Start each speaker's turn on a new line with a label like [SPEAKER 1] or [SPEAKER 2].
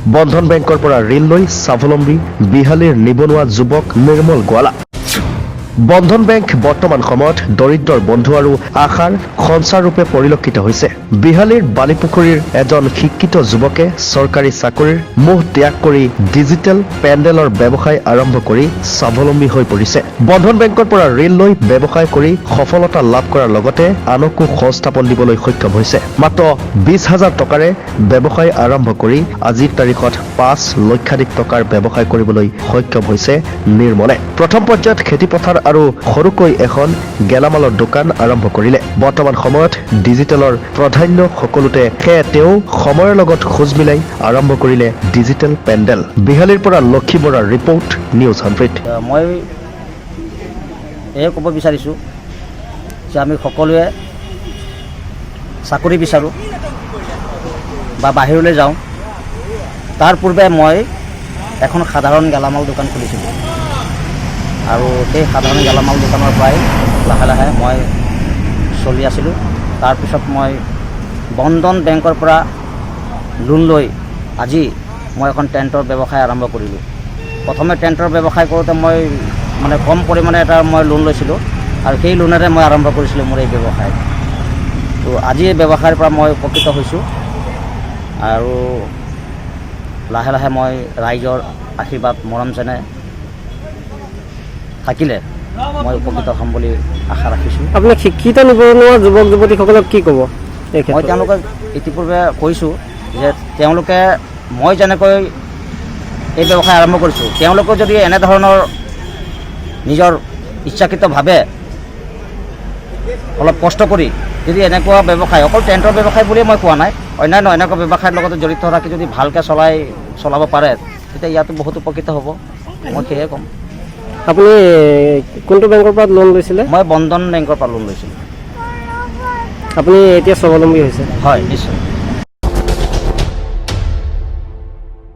[SPEAKER 1] বন্ধন বেংকৰ পৰা ঋণ লৈ স্বাৱলম্বী বিহালীৰ নিবনুৱা যুৱক নিৰ্মল গোৱালা। বন্ধন বেংক বৰ্তমান সময়ত দৰিদ্ৰৰ বন্ধু আৰু আশাৰ সঞ্চাৰৰূপে পৰিলক্ষিত হৈছে। বিহালীৰ বালিপুখুৰীৰ এজন শিক্ষিত যুৱকে চৰকাৰী চাকৰিৰ মোহ ত্যাগ কৰি ডিজিটেল পেণ্ডেলৰ ব্যৱসায় আৰম্ভ কৰি স্বাৱলম্বী হৈ পৰিছে। বন্ধন বেংকৰ পৰা ঋণ লৈ ব্যৱসায় কৰি সফলতা লাভ কৰাৰ লগতে আনকো সংস্থাপন দিবলৈ সক্ষম হৈছে। মাত্ৰ 20,000 টকাৰে ব্যৱসায় আৰম্ভ কৰি আজিৰ তাৰিখত 5 লক্ষাধিক টকাৰ ব্যৱসায় কৰিবলৈ সক্ষম হৈছে নিৰ্মলে। প্ৰথম পৰ্যায়ত খেতিপথাৰ আৰু সৰুকৈ এখন গেলামালৰ দোকান আৰম্ভ কৰিলে। বৰ্তমান সময়ত ডিজিটেলৰ প্ৰাধান্য সকলোতে সেয়ে তেওঁ সময়ৰ লগত খোজ মিলাই আৰম্ভ কৰিলে ডিজিটেল পেণ্ডেল। বিহালীৰ পৰা লক্ষী বৰাৰ ৰিপৰ্ট, নিউজ 100।
[SPEAKER 2] মই এই ক'ব বিচাৰিছোঁ যে আমি সকলোৱে চাকৰি বিচাৰোঁ বা বাহিৰলৈ যাওঁ। তাৰ পূৰ্বে মই এখন সাধাৰণ গেলামাল দোকান খুলিছিলোঁ আৰু সেই সাধাৰণ গেলামাল দোকানৰ পৰাই লাহে লাহে মই চলি আছিলোঁ। তাৰপিছত মই বন্ধন বেংকৰ পৰা লোন লৈ আজি মই এখন টেণ্টৰ ব্যৱসায় আৰম্ভ কৰিলোঁ। প্ৰথমে টেণ্টৰ ব্যৱসায় কৰোঁতে মই কম পৰিমাণে এটা মই লোন লৈছিলোঁ আৰু সেই লোনেৰে মই আৰম্ভ কৰিছিলোঁ মোৰ এই ব্যৱসায়। তো আজি এই ব্যৱসায়ৰ পৰা মই উপকৃত হৈছোঁ আৰু লাহে লাহে মই ৰাইজৰ আশীৰ্বাদ মৰম যেনে থাকিলে মই উপকৃত হ'ম বুলি আশা ৰাখিছোঁ।
[SPEAKER 3] আপুনি শিক্ষিত নিবনুৱা যুৱক যুৱতীসকলক কি ক'ব?
[SPEAKER 2] মই তেওঁলোকক ইতিপূৰ্বে কৈছোঁ যে তেওঁলোকে মই যেনেকৈ এই ব্যৱসায় আৰম্ভ কৰিছোঁ, তেওঁলোকেও যদি এনেধৰণৰ নিজৰ ইচ্ছাকৃতভাৱে অলপ কষ্ট কৰি যদি এনেকুৱা ব্যৱসায়, অকল টেণ্টৰ ব্যৱসায় বুলিয়ে মই কোৱা নাই, অন্যান্য এনেকুৱা ব্যৱসায়ৰ লগতে জড়িত থাকি যদি ভালকৈ চলাব পাৰে তেতিয়া ইয়াতো বহুত উপকৃত হ'ব, মই সেয়ে ক'ম।
[SPEAKER 3] আপুনি কোনটো বেংকৰ পৰা লোন লৈছিলে?
[SPEAKER 2] মই বন্ধন বেংকৰ পৰা লোন লৈছিলোঁ।
[SPEAKER 3] আপুনি এতিয়া স্বাৱলম্বী হৈছে?
[SPEAKER 2] হয়, নিশ্চয়।